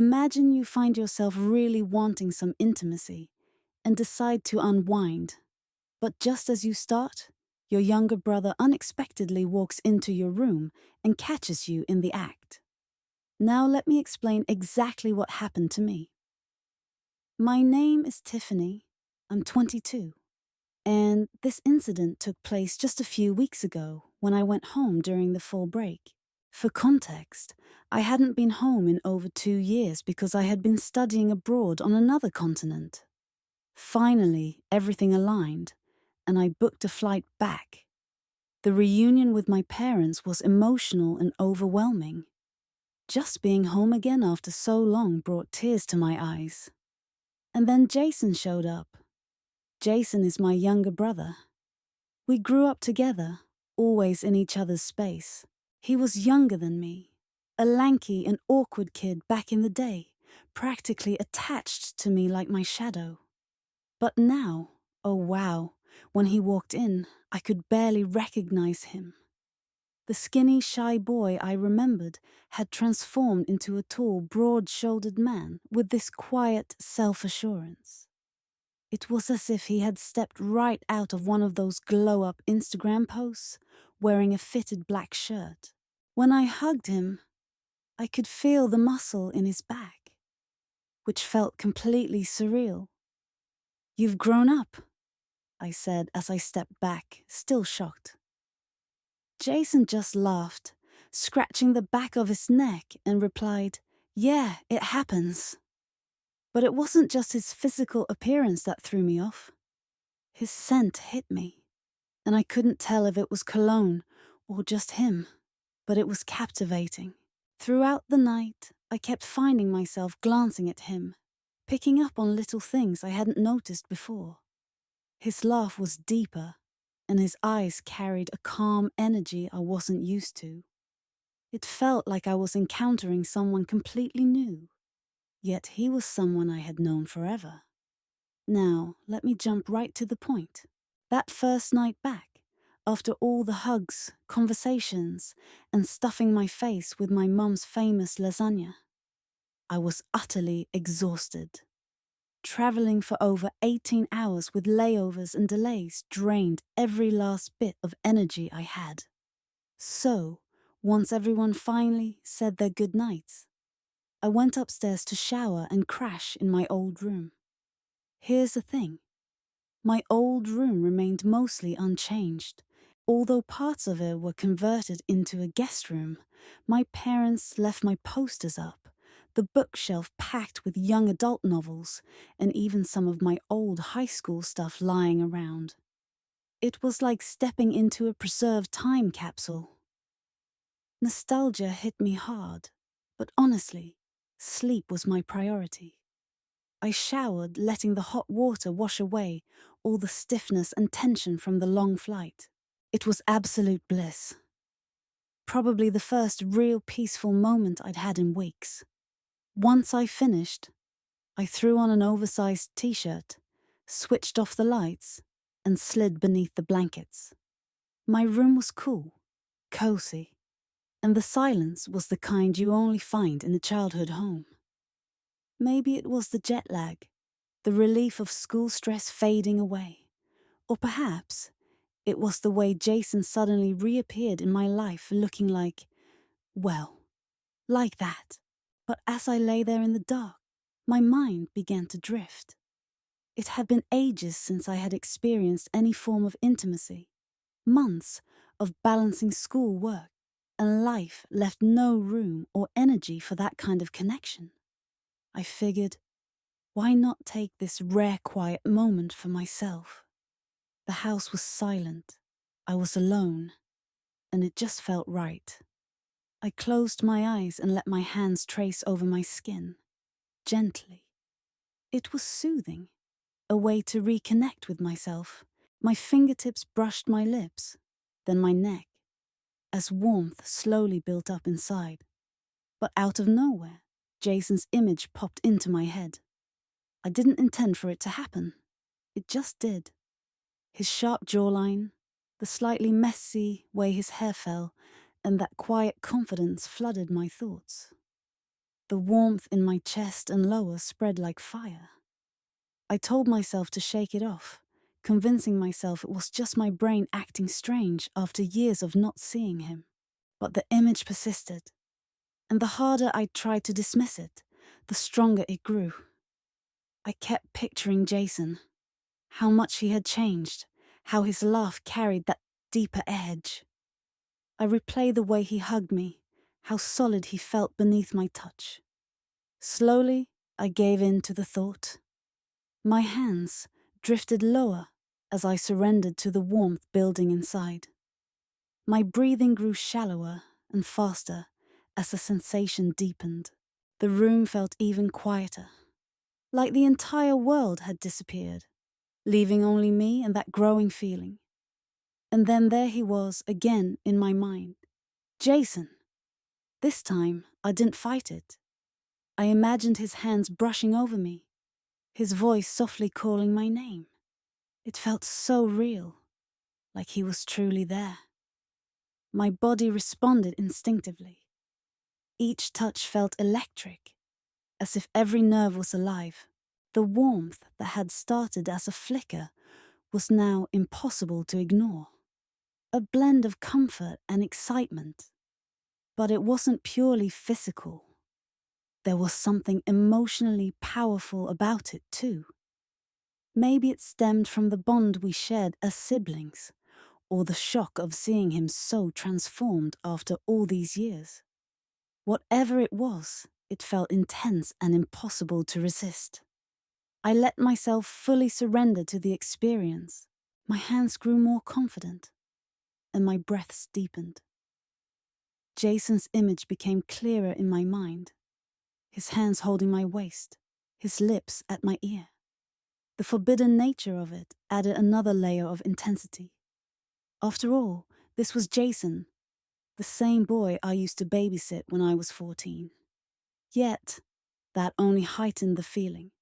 Imagine you find yourself really wanting some intimacy and decide to unwind. But just as you start, your younger brother unexpectedly walks into your room and catches you in the act. Now let me explain exactly what happened to me. My name is Tiffany. I'm 22. And this incident took place just a few weeks ago when I went home during the fall break. For context, I hadn't been home in over 2 years because I had been studying abroad on another continent. Finally, everything aligned, and I booked a flight back. The reunion with my parents was emotional and overwhelming. Just being home again after so long brought tears to my eyes. And then Jason showed up. Jason is my younger brother. We grew up together, always in each other's space. He was younger than me, a lanky and awkward kid back in the day, practically attached to me like my shadow. But now, oh wow, when he walked in, I could barely recognize him. The skinny, shy boy I remembered had transformed into a tall, broad-shouldered man with this quiet self-assurance. It was as if he had stepped right out of one of those glow-up Instagram posts, wearing a fitted black shirt. When I hugged him, I could feel the muscle in his back, which felt completely surreal. "You've grown up," I said as I stepped back, still shocked. Jason just laughed, scratching the back of his neck, and replied, "Yeah, it happens." But it wasn't just his physical appearance that threw me off. His scent hit me, and I couldn't tell if it was cologne or just him, but it was captivating. Throughout the night, I kept finding myself glancing at him, picking up on little things I hadn't noticed before. His laugh was deeper, and his eyes carried a calm energy I wasn't used to. It felt like I was encountering someone completely new, yet he was someone I had known forever. Now, let me jump right to the point. That first night back, after all the hugs, conversations, and stuffing my face with my mum's famous lasagna, I was utterly exhausted. Traveling for over 18 hours with layovers and delays drained every last bit of energy I had. So, once everyone finally said their goodnights, I went upstairs to shower and crash in my old room. Here's the thing. My old room remained mostly unchanged. Although parts of it were converted into a guest room, my parents left my posters up, the bookshelf packed with young adult novels, and even some of my old high school stuff lying around. It was like stepping into a preserved time capsule. Nostalgia hit me hard, but honestly, sleep was my priority. I showered, letting the hot water wash away all the stiffness and tension from the long flight. It was absolute bliss. Probably the first real peaceful moment I'd had in weeks. Once I finished, I threw on an oversized t-shirt, switched off the lights, and slid beneath the blankets. My room was cool, cozy, and the silence was the kind you only find in a childhood home. Maybe it was the jet lag, the relief of school stress fading away. Or perhaps it was the way Jason suddenly reappeared in my life looking well, like that. But as I lay there in the dark, my mind began to drift. It had been ages since I had experienced any form of intimacy. Months of balancing school work, and life left no room or energy for that kind of connection. I figured, why not take this rare quiet moment for myself? The house was silent. I was alone, and it just felt right. I closed my eyes and let my hands trace over my skin, gently. It was soothing, a way to reconnect with myself. My fingertips brushed my lips, then my neck, as warmth slowly built up inside. But out of nowhere, Jason's image popped into my head. I didn't intend for it to happen. It just did. His sharp jawline, the slightly messy way his hair fell, and that quiet confidence flooded my thoughts. The warmth in my chest and lower spread like fire. I told myself to shake it off, convincing myself it was just my brain acting strange after years of not seeing him. But the image persisted, and the harder I tried to dismiss it, the stronger it grew. I kept picturing Jason, how much he had changed, how his laugh carried that deeper edge. I replayed the way he hugged me, how solid he felt beneath my touch. Slowly, I gave in to the thought. My hands drifted lower as I surrendered to the warmth building inside. My breathing grew shallower and faster as the sensation deepened. The room felt even quieter, like the entire world had disappeared, leaving only me and that growing feeling. And then there he was again in my mind. Jason. This time, I didn't fight it. I imagined his hands brushing over me, his voice softly calling my name. It felt so real, like he was truly there. My body responded instinctively. Each touch felt electric, as if every nerve was alive. The warmth that had started as a flicker was now impossible to ignore. A blend of comfort and excitement. But it wasn't purely physical. There was something emotionally powerful about it, too. Maybe it stemmed from the bond we shared as siblings, or the shock of seeing him so transformed after all these years. Whatever it was, it felt intense and impossible to resist. I let myself fully surrender to the experience. My hands grew more confident, and my breaths deepened. Jason's image became clearer in my mind, his hands holding my waist, his lips at my ear. The forbidden nature of it added another layer of intensity. After all, this was Jason, the same boy I used to babysit when I was 14. Yet, that only heightened the feeling.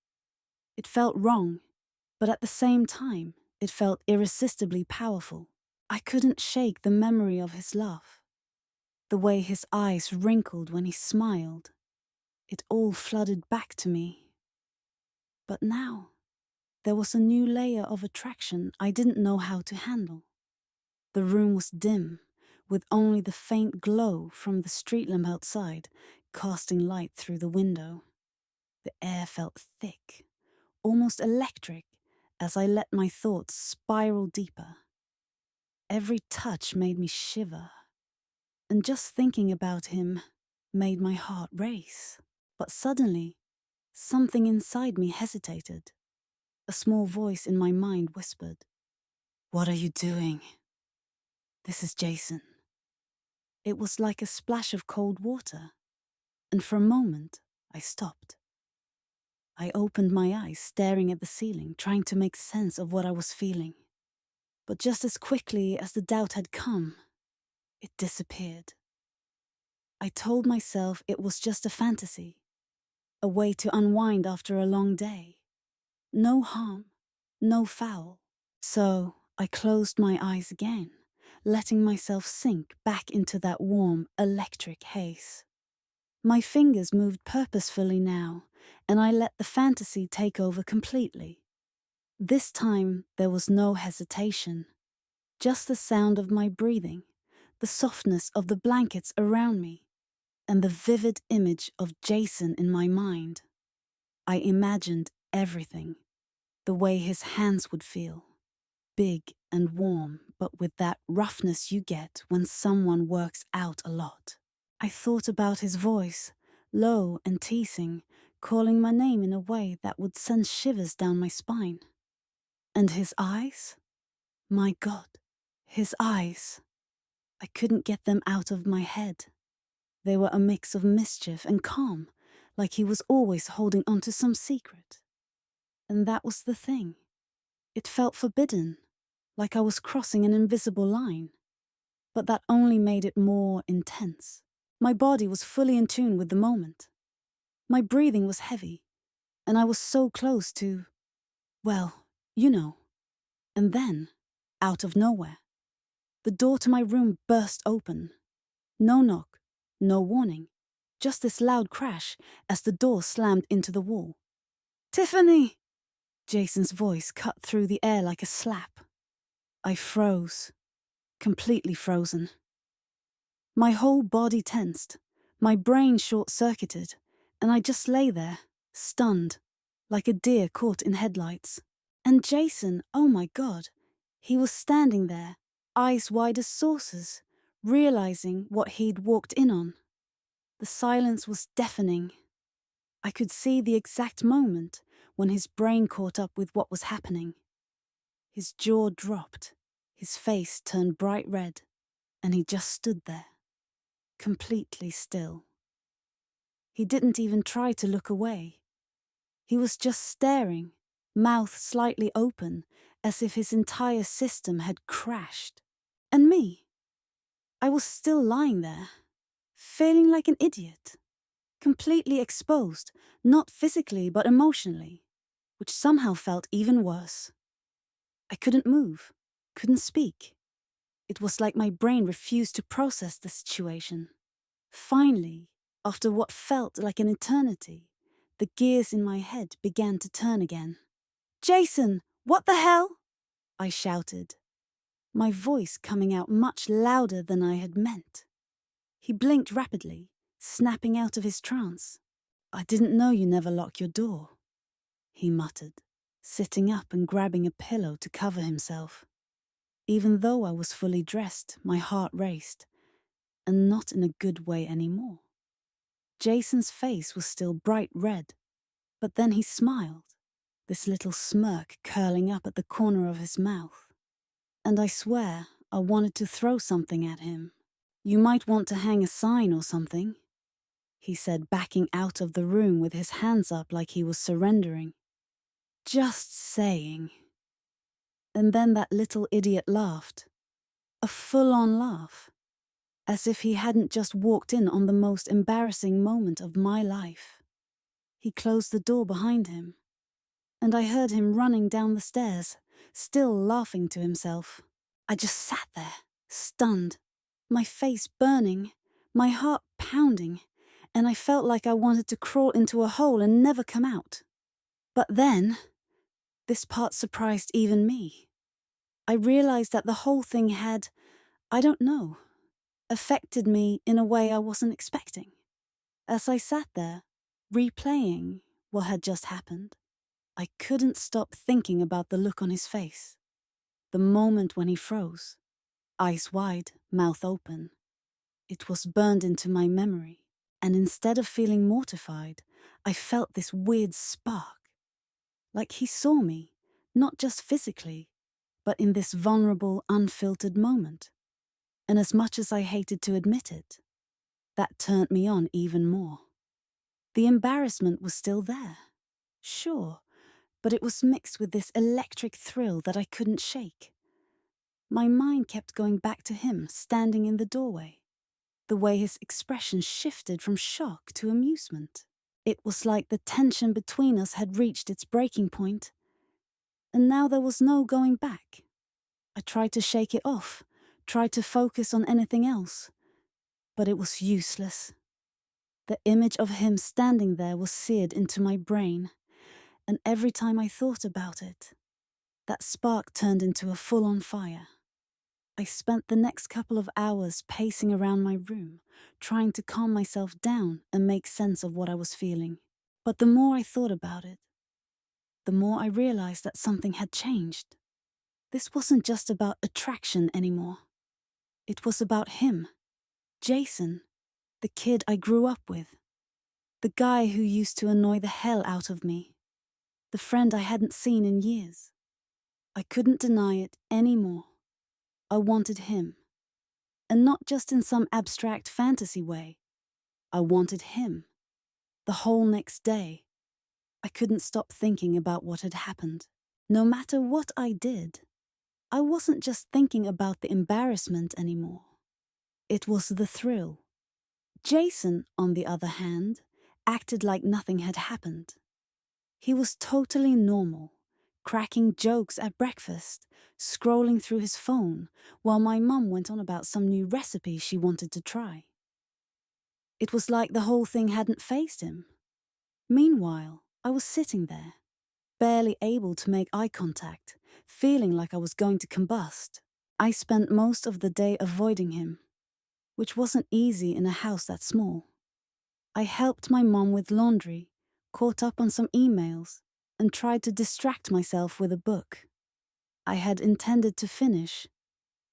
It felt wrong, but at the same time, it felt irresistibly powerful. I couldn't shake the memory of his laugh, the way his eyes wrinkled when he smiled. It all flooded back to me. But now, there was a new layer of attraction I didn't know how to handle. The room was dim, with only the faint glow from the street lamp outside casting light through the window. The air felt thick, almost electric, as I let my thoughts spiral deeper. Every touch made me shiver, and just thinking about him made my heart race. But suddenly, something inside me hesitated. A small voice in my mind whispered, "What are you doing? This is Jason." It was like a splash of cold water, and for a moment, I stopped. I opened my eyes, staring at the ceiling, trying to make sense of what I was feeling. But just as quickly as the doubt had come, it disappeared. I told myself it was just a fantasy, a way to unwind after a long day. No harm, no foul. So I closed my eyes again, letting myself sink back into that warm, electric haze. My fingers moved purposefully now, and I let the fantasy take over completely. This time, there was no hesitation, just the sound of my breathing, the softness of the blankets around me, and the vivid image of Jason in my mind. I imagined everything, the way his hands would feel, big and warm, but with that roughness you get when someone works out a lot. I thought about his voice, low and teasing, calling my name in a way that would send shivers down my spine. And his eyes? My God, his eyes. I couldn't get them out of my head. They were a mix of mischief and calm, like he was always holding on to some secret. And that was the thing. It felt forbidden, like I was crossing an invisible line. But that only made it more intense. My body was fully in tune with the moment. My breathing was heavy, and I was so close to, well, you know. And then, out of nowhere, the door to my room burst open. No knock, no warning, just this loud crash as the door slammed into the wall. "Tiffany!" Jason's voice cut through the air like a slap. I froze, completely frozen. My whole body tensed, my brain short-circuited, and I just lay there, stunned, like a deer caught in headlights. And Jason, oh my God, he was standing there, eyes wide as saucers, realizing what he'd walked in on. The silence was deafening. I could see the exact moment when his brain caught up with what was happening. His jaw dropped, his face turned bright red, and he just stood there, completely still. He didn't even try to look away. He was just staring, mouth slightly open, as if his entire system had crashed. And me? I was still lying there, feeling like an idiot, completely exposed, not physically but emotionally, which somehow felt even worse. I couldn't move, couldn't speak. It was like my brain refused to process the situation. Finally, after what felt like an eternity, the gears in my head began to turn again. "Jason, what the hell?" I shouted, my voice coming out much louder than I had meant. He blinked rapidly, snapping out of his trance. "I didn't know you never lock your door," he muttered, sitting up and grabbing a pillow to cover himself. Even though I was fully dressed, my heart raced, and not in a good way anymore. Jason's face was still bright red, but then he smiled, this little smirk curling up at the corner of his mouth. And I swear I wanted to throw something at him. "You might want to hang a sign or something," he said, backing out of the room with his hands up like he was surrendering. "Just saying." And then that little idiot laughed. A full-on laugh. As if he hadn't just walked in on the most embarrassing moment of my life. He closed the door behind him, and I heard him running down the stairs, still laughing to himself. I just sat there, stunned, my face burning, my heart pounding, and I felt like I wanted to crawl into a hole and never come out. But then, this part surprised even me. I realized that the whole thing had, I don't know, affected me in a way I wasn't expecting. As I sat there, replaying what had just happened, I couldn't stop thinking about the look on his face. The moment when he froze, eyes wide, mouth open. It was burned into my memory, and instead of feeling mortified, I felt this weird spark. Like he saw me, not just physically, but in this vulnerable, unfiltered moment. And as much as I hated to admit it, that turned me on even more. The embarrassment was still there, sure, but it was mixed with this electric thrill that I couldn't shake. My mind kept going back to him standing in the doorway, the way his expression shifted from shock to amusement. It was like the tension between us had reached its breaking point, and now there was no going back. I tried to shake it off, tried to focus on anything else, but it was useless. The image of him standing there was seared into my brain, and every time I thought about it, that spark turned into a full-on fire. I spent the next couple of hours pacing around my room, trying to calm myself down and make sense of what I was feeling. But the more I thought about it, the more I realized that something had changed. This wasn't just about attraction anymore. It was about him, Jason, the kid I grew up with, the guy who used to annoy the hell out of me, the friend I hadn't seen in years. I couldn't deny it anymore. I wanted him. And not just in some abstract fantasy way. I wanted him. The whole next day. I couldn't stop thinking about what had happened. No matter what I did, I wasn't just thinking about the embarrassment anymore. It was the thrill. Jason, on the other hand, acted like nothing had happened. He was totally normal, cracking jokes at breakfast, scrolling through his phone, while my mum went on about some new recipe she wanted to try. It was like the whole thing hadn't fazed him. Meanwhile, I was sitting there, barely able to make eye contact, feeling like I was going to combust. I spent most of the day avoiding him, which wasn't easy in a house that small. I helped my mom with laundry, caught up on some emails, and tried to distract myself with a book I had intended to finish,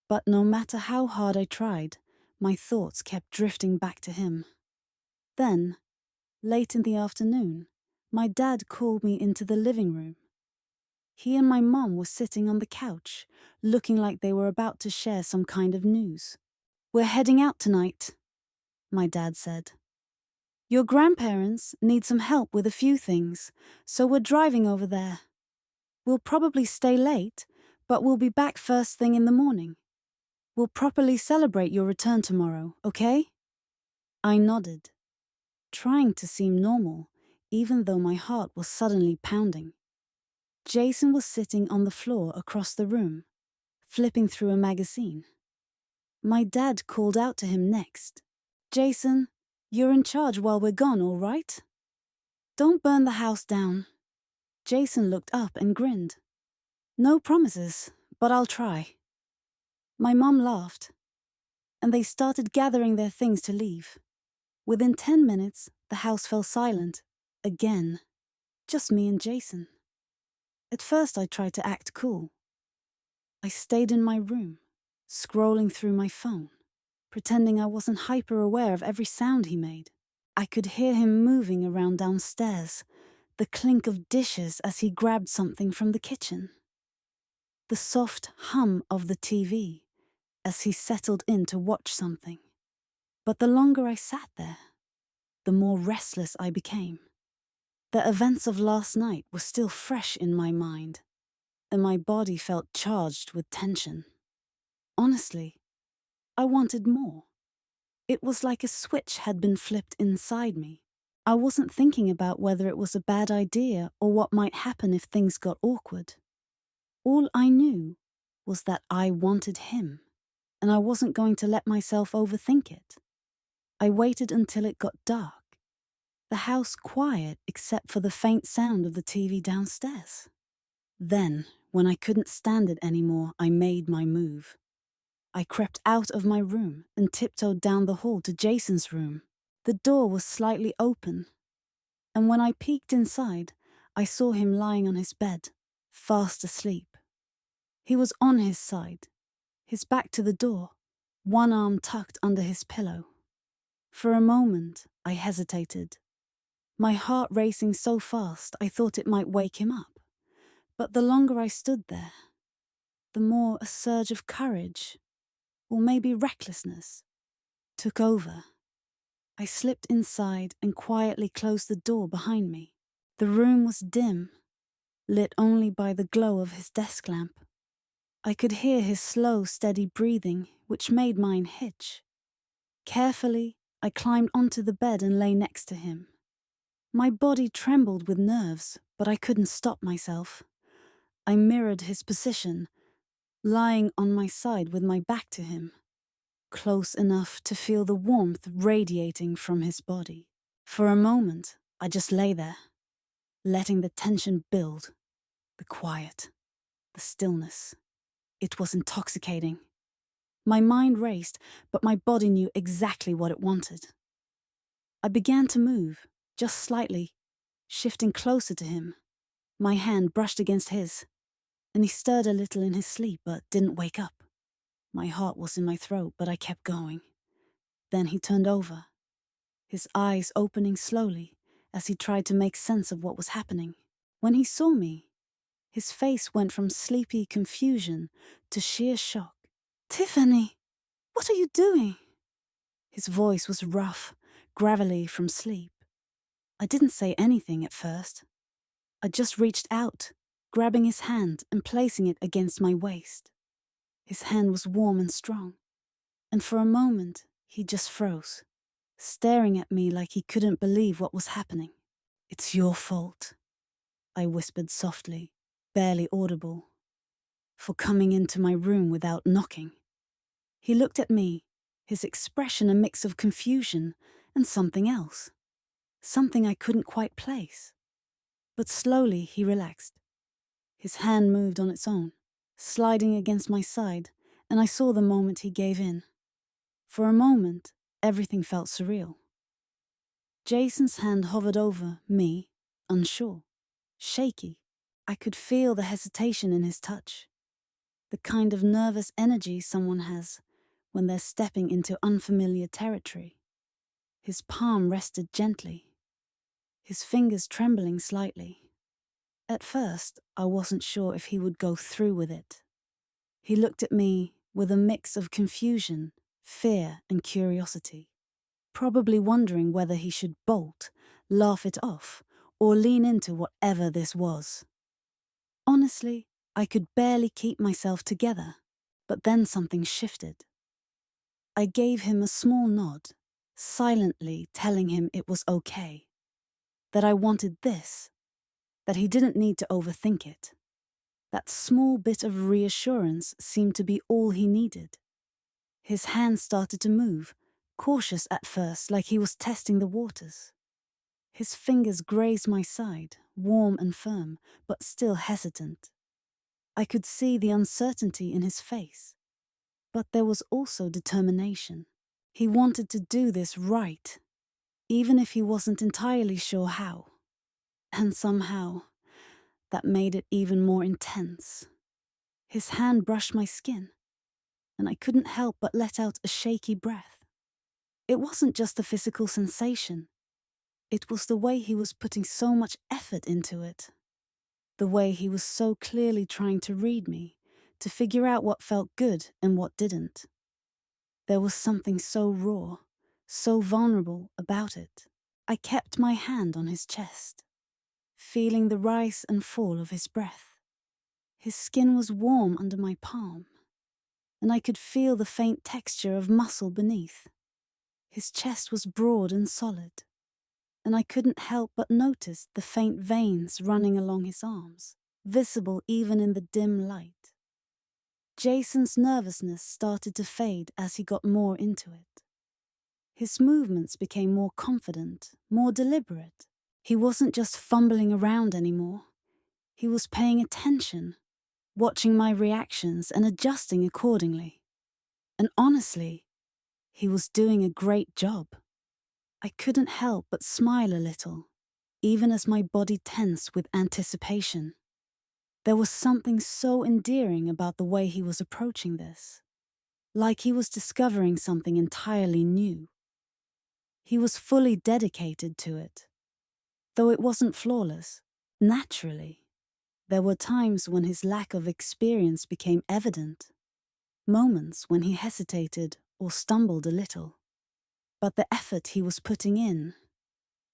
but no matter how hard I tried, my thoughts kept drifting back to him. Then, late in the afternoon, my dad called me into the living room. He and my mom were sitting on the couch, looking like they were about to share some kind of news. "We're heading out tonight," my dad said. "Your grandparents need some help with a few things, so we're driving over there. We'll probably stay late, but we'll be back first thing in the morning. We'll properly celebrate your return tomorrow, okay?" I nodded, trying to seem normal, even though my heart was suddenly pounding. Jason was sitting on the floor across the room, flipping through a magazine. My dad called out to him next. "Jason, you're in charge while we're gone, all right? Don't burn the house down." Jason looked up and grinned. "No promises, but I'll try." My mom laughed, and they started gathering their things to leave. Within 10 minutes, the house fell silent, again. Just me and Jason. At first I tried to act cool. I stayed in my room, scrolling through my phone, pretending I wasn't hyper-aware of every sound he made. I could hear him moving around downstairs, the clink of dishes as he grabbed something from the kitchen, the soft hum of the TV as he settled in to watch something. But the longer I sat there, the more restless I became. The events of last night were still fresh in my mind, and my body felt charged with tension. Honestly, I wanted more. It was like a switch had been flipped inside me. I wasn't thinking about whether it was a bad idea or what might happen if things got awkward. All I knew was that I wanted him, and I wasn't going to let myself overthink it. I waited until it got dark, the house quiet except for the faint sound of the TV downstairs. Then, when I couldn't stand it anymore, I made my move. I crept out of my room and tiptoed down the hall to Jason's room. The door was slightly open, and when I peeked inside, I saw him lying on his bed, fast asleep. He was on his side, his back to the door, one arm tucked under his pillow. For a moment, I hesitated, my heart racing so fast I thought it might wake him up. But the longer I stood there, the more a surge of courage, or maybe recklessness, took over. I slipped inside and quietly closed the door behind me. The room was dim, lit only by the glow of his desk lamp. I could hear his slow, steady breathing, which made mine hitch. Carefully, I climbed onto the bed and lay next to him. My body trembled with nerves, but I couldn't stop myself. I mirrored his position, lying on my side with my back to him, close enough to feel the warmth radiating from his body. For a moment, I just lay there, letting the tension build, the quiet, the stillness. It was intoxicating. My mind raced, but my body knew exactly what it wanted. I began to move, just slightly, shifting closer to him. My hand brushed against his, and he stirred a little in his sleep but didn't wake up. My heart was in my throat, but I kept going. Then he turned over, his eyes opening slowly as he tried to make sense of what was happening. When he saw me, his face went from sleepy confusion to sheer shock. "Tiffany, what are you doing?" His voice was rough, gravelly from sleep. I didn't say anything at first. I just reached out, grabbing his hand and placing it against my waist. His hand was warm and strong, and for a moment he just froze, staring at me like he couldn't believe what was happening. "It's your fault," I whispered softly, barely audible, "for coming into my room without knocking." He looked at me, his expression a mix of confusion and something else, something I couldn't quite place. But slowly he relaxed. His hand moved on its own, sliding against my side, and I saw the moment he gave in. For a moment, everything felt surreal. Jason's hand hovered over me, unsure, shaky. I could feel the hesitation in his touch, the kind of nervous energy someone has when they're stepping into unfamiliar territory. His palm rested gently, his fingers trembling slightly. At first, I wasn't sure if he would go through with it. He looked at me with a mix of confusion, fear, and curiosity, probably wondering whether he should bolt, laugh it off, or lean into whatever this was. Honestly, I could barely keep myself together, but then something shifted. I gave him a small nod, silently telling him it was okay, that I wanted this, that he didn't need to overthink it. That small bit of reassurance seemed to be all he needed. His hand started to move, cautious at first, like he was testing the waters. His fingers grazed my side, warm and firm, but still hesitant. I could see the uncertainty in his face, but there was also determination. He wanted to do this right, even if he wasn't entirely sure how. And somehow, that made it even more intense. His hand brushed my skin, and I couldn't help but let out a shaky breath. It wasn't just a physical sensation. It was the way he was putting so much effort into it. The way he was so clearly trying to read me, to figure out what felt good and what didn't. There was something so raw, so vulnerable about it. I kept my hand on his chest, feeling the rise and fall of his breath. His skin was warm under my palm, and I could feel the faint texture of muscle beneath. His chest was broad and solid, and I couldn't help but notice the faint veins running along his arms, visible even in the dim light. Jason's nervousness started to fade as he got more into it. His movements became more confident, more deliberate. He wasn't just fumbling around anymore. He was paying attention, watching my reactions and adjusting accordingly. And honestly, he was doing a great job. I couldn't help but smile a little, even as my body tensed with anticipation. There was something so endearing about the way he was approaching this, like he was discovering something entirely new. He was fully dedicated to it, though it wasn't flawless. Naturally, there were times when his lack of experience became evident, moments when he hesitated or stumbled a little. But the effort he was putting in,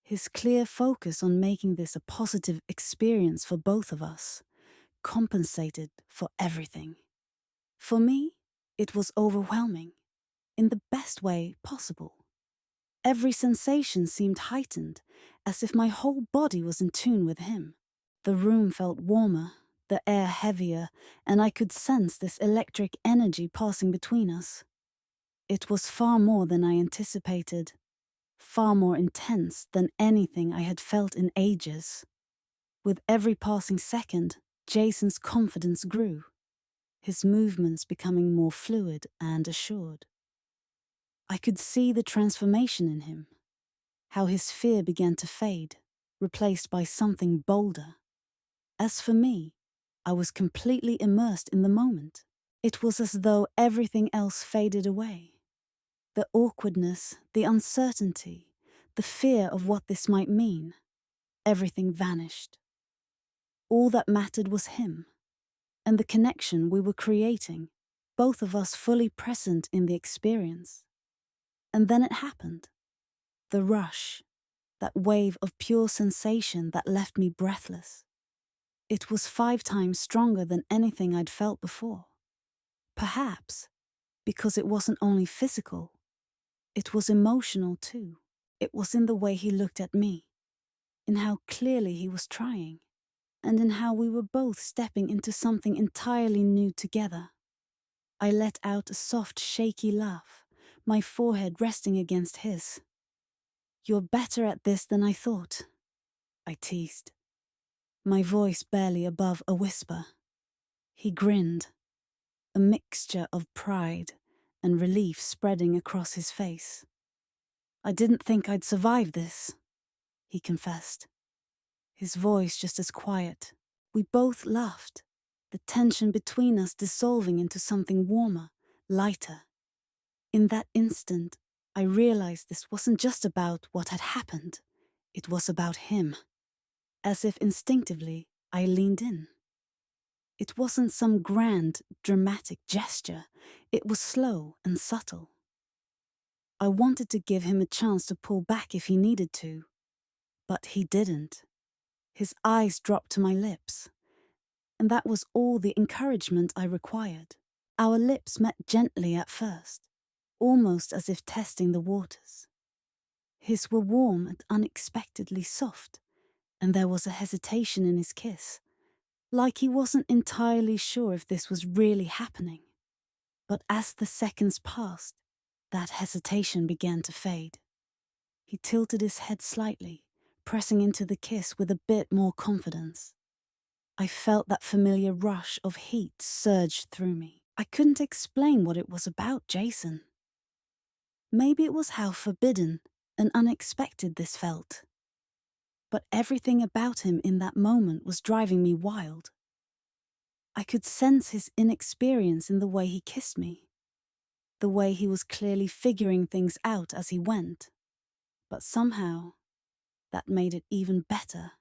his clear focus on making this a positive experience for both of us, compensated for everything. For me, it was overwhelming, in the best way possible. Every sensation seemed heightened, as if my whole body was in tune with him. The room felt warmer, the air heavier, and I could sense this electric energy passing between us. It was far more than I anticipated, far more intense than anything I had felt in ages. With every passing second, Jason's confidence grew, his movements becoming more fluid and assured. I could see the transformation in him, how his fear began to fade, replaced by something bolder. As for me, I was completely immersed in the moment. It was as though everything else faded away. The awkwardness, the uncertainty, the fear of what this might mean, everything vanished. All that mattered was him, and the connection we were creating, both of us fully present in the experience. And then it happened. The rush, that wave of pure sensation that left me breathless. It was 5 times stronger than anything I'd felt before. Perhaps because it wasn't only physical, it was emotional too. It was in the way he looked at me, in how clearly he was trying, and in how we were both stepping into something entirely new together. I let out a soft, shaky laugh, my forehead resting against his. "You're better at this than I thought," I teased, my voice barely above a whisper. He grinned, a mixture of pride and relief spreading across his face. "I didn't think I'd survive this," he confessed, his voice just as quiet. We both laughed, the tension between us dissolving into something warmer, lighter. In that instant, I realized this wasn't just about what had happened, it was about him. As if instinctively, I leaned in. It wasn't some grand, dramatic gesture. It was slow and subtle. I wanted to give him a chance to pull back if he needed to, but he didn't. His eyes dropped to my lips, and that was all the encouragement I required. Our lips met gently at first, almost as if testing the waters. His were warm and unexpectedly soft, and there was a hesitation in his kiss, like he wasn't entirely sure if this was really happening. But as the seconds passed, that hesitation began to fade. He tilted his head slightly, pressing into the kiss with a bit more confidence. I felt that familiar rush of heat surge through me. I couldn't explain what it was about Jason. Maybe it was how forbidden and unexpected this felt. But everything about him in that moment was driving me wild. I could sense his inexperience in the way he kissed me, the way he was clearly figuring things out as he went. But somehow, that made it even better,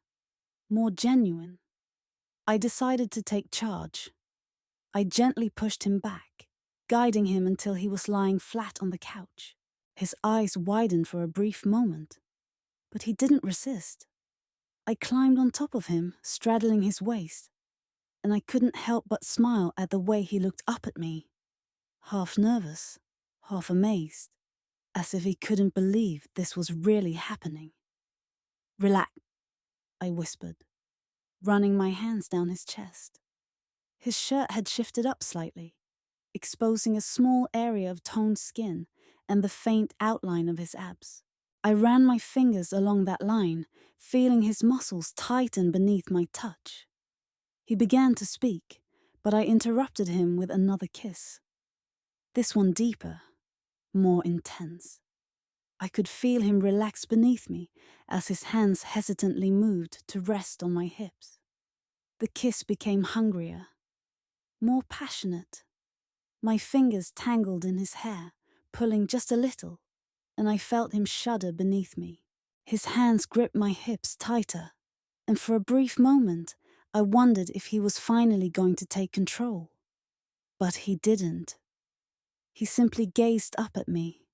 more genuine. I decided to take charge. I gently pushed him back, guiding him until he was lying flat on the couch. His eyes widened for a brief moment, but he didn't resist. I climbed on top of him, straddling his waist, and I couldn't help but smile at the way he looked up at me, half nervous, half amazed, as if he couldn't believe this was really happening. "Relax," I whispered, running my hands down his chest. His shirt had shifted up slightly, exposing a small area of toned skin and the faint outline of his abs. I ran my fingers along that line, feeling his muscles tighten beneath my touch. He began to speak, but I interrupted him with another kiss. This one deeper, more intense. I could feel him relax beneath me as his hands hesitantly moved to rest on my hips. The kiss became hungrier, more passionate. My fingers tangled in his hair, pulling just a little, and I felt him shudder beneath me. His hands gripped my hips tighter, and for a brief moment, I wondered if he was finally going to take control. But he didn't. He simply gazed up at me,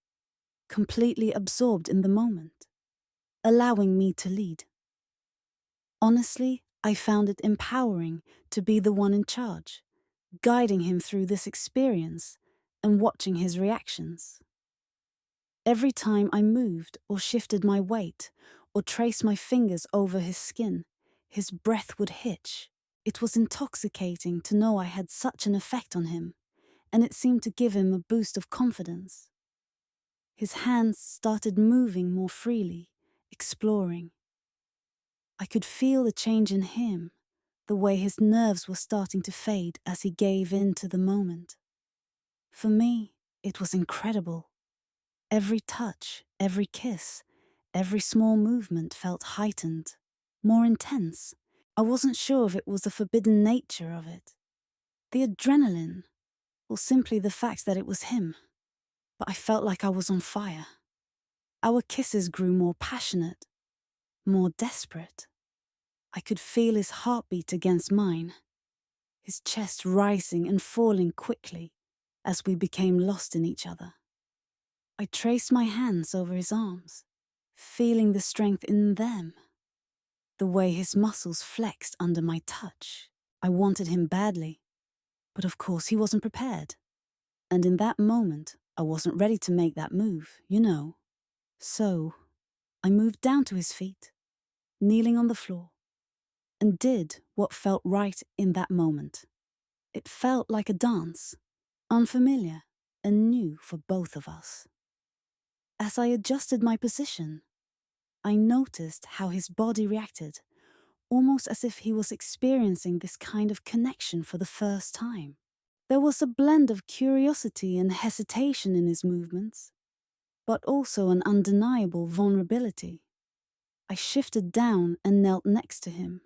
completely absorbed in the moment, allowing me to lead. Honestly, I found it empowering to be the one in charge, guiding him through this experience and watching his reactions. Every time I moved or shifted my weight or traced my fingers over his skin, his breath would hitch. It was intoxicating to know I had such an effect on him, and it seemed to give him a boost of confidence. His hands started moving more freely, exploring. I could feel the change in him, the way his nerves were starting to fade as he gave in to the moment. For me, it was incredible. Every touch, every kiss, every small movement felt heightened, more intense. I wasn't sure if it was the forbidden nature of it, the adrenaline, or simply the fact that it was him. But I felt like I was on fire. Our kisses grew more passionate, more desperate. I could feel his heartbeat against mine, his chest rising and falling quickly as we became lost in each other. I traced my hands over his arms, feeling the strength in them, the way his muscles flexed under my touch. I wanted him badly, but of course he wasn't prepared. And in that moment, I wasn't ready to make that move, you know. So, I moved down to his feet, kneeling on the floor, and did what felt right in that moment. It felt like a dance, unfamiliar and new for both of us. As I adjusted my position, I noticed how his body reacted, almost as if he was experiencing this kind of connection for the first time. There was a blend of curiosity and hesitation in his movements, but also an undeniable vulnerability. I shifted down and knelt next to him,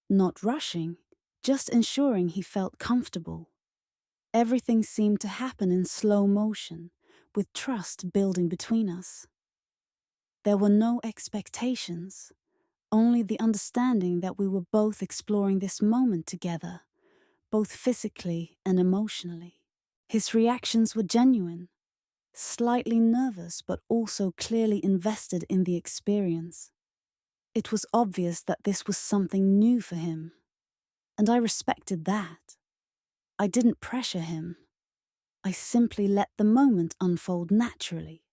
not rushing, just ensuring he felt comfortable. Everything seemed to happen in slow motion, with trust building between us. There were no expectations, only the understanding that we were both exploring this moment together, both physically and emotionally. His reactions were genuine, slightly nervous but also clearly invested in the experience. It was obvious that this was something new for him, and I respected that. I didn't pressure him. I simply let the moment unfold naturally.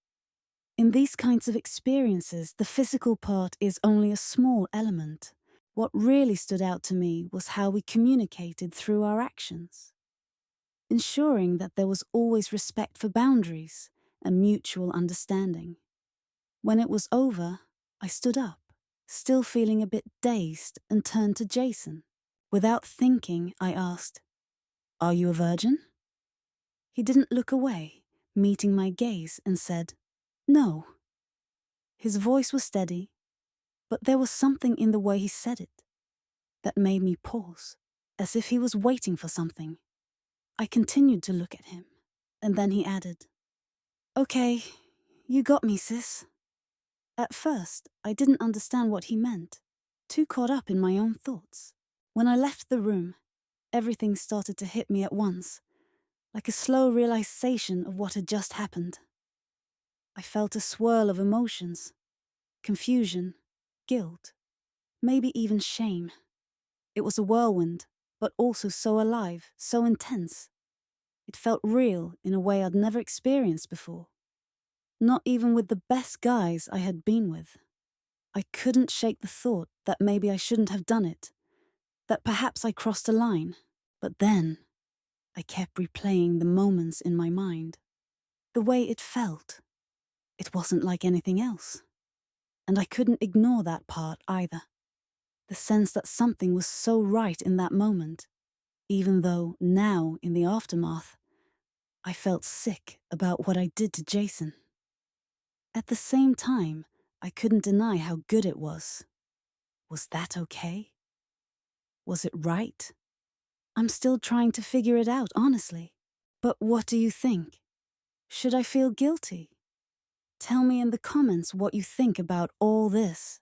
In these kinds of experiences, the physical part is only a small element. What really stood out to me was how we communicated through our actions, ensuring that there was always respect for boundaries and mutual understanding. When it was over, I stood up, still feeling a bit dazed, and turned to Jason. Without thinking, I asked, "Are you a virgin?" He didn't look away, meeting my gaze, and said, "No." His voice was steady, but there was something in the way he said it that made me pause, as if he was waiting for something. I continued to look at him, and then he added, "Okay, you got me, sis." At first, I didn't understand what he meant, too caught up in my own thoughts. When I left the room, everything started to hit me at once, like a slow realization of what had just happened. I felt a swirl of emotions, confusion, guilt, maybe even shame. It was a whirlwind, but also so alive, so intense. It felt real in a way I'd never experienced before. Not even with the best guys I had been with. I couldn't shake the thought that maybe I shouldn't have done it, that perhaps I crossed a line. But then, I kept replaying the moments in my mind. The way it felt. It wasn't like anything else. And I couldn't ignore that part either. The sense that something was so right in that moment, even though now, in the aftermath, I felt sick about what I did to Jason. At the same time, I couldn't deny how good it was. Was that okay? Was it right? I'm still trying to figure it out, honestly. But what do you think? Should I feel guilty? Tell me in the comments what you think about all this.